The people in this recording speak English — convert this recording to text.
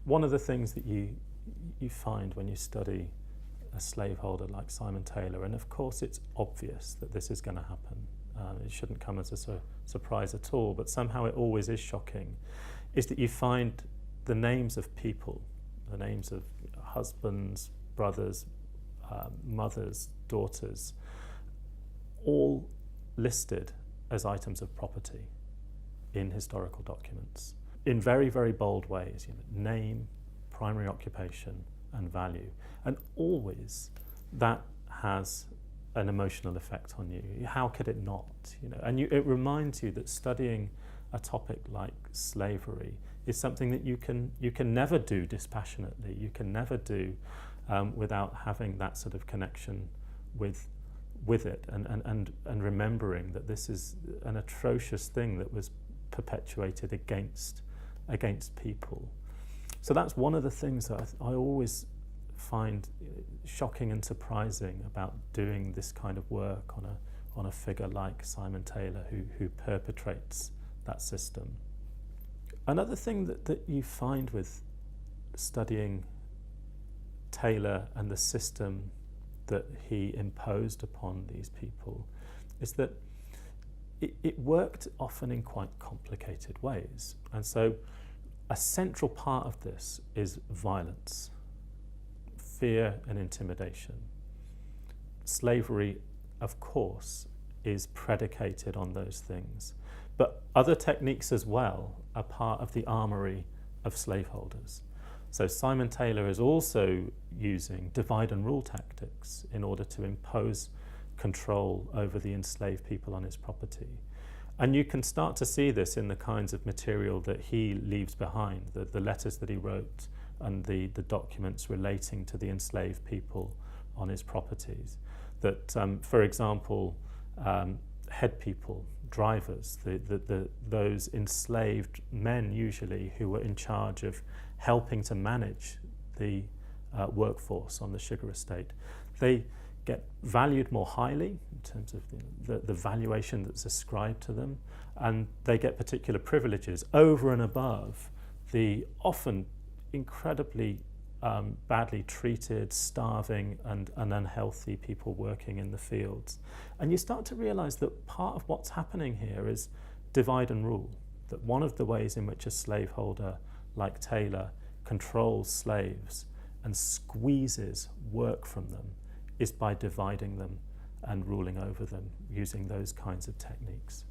one of the things that you find when you study a slaveholder like Simon Taylor, and of course it's obvious that this is going to happen, it shouldn't come as a surprise at all, but somehow it always is shocking, is that you find the names of people, the names of husbands, brothers, mothers, daughters, all listed as items of property in historical documents in very, very bold ways. Name, primary occupation, and value. And always that has an emotional effect on you. How could it not? And it reminds you that studying a topic like slavery is something that you can never do dispassionately. You can never do without having that sort of connection with it, and remembering that this is an atrocious thing that was perpetuated against people. So that's one of the things that I always find shocking and surprising about doing this kind of work on a figure like Simon Taylor, who perpetrates that system. Another thing that you find with studying Taylor and the system that he imposed upon these people is that it worked often in quite complicated ways. And so a central part of this is violence, fear and intimidation. Slavery, of course, is predicated on those things, but other techniques as well are part of the armory of slaveholders. So Simon Taylor is also using divide and rule tactics in order to impose control over the enslaved people on his property. And you can start to see this in the kinds of material that he leaves behind, the letters that he wrote and the documents relating to the enslaved people on his properties. That, for example, head people, drivers, those enslaved men usually who were in charge of helping to manage the workforce on the sugar estate, they get valued more highly in terms of the valuation that's ascribed to them, and they get particular privileges over and above the often incredibly badly treated, starving and unhealthy people working in the fields. And you start to realise that part of what's happening here is divide and rule, that one of the ways in which a slaveholder like Taylor controls slaves and squeezes work from them is by dividing them and ruling over them using those kinds of techniques.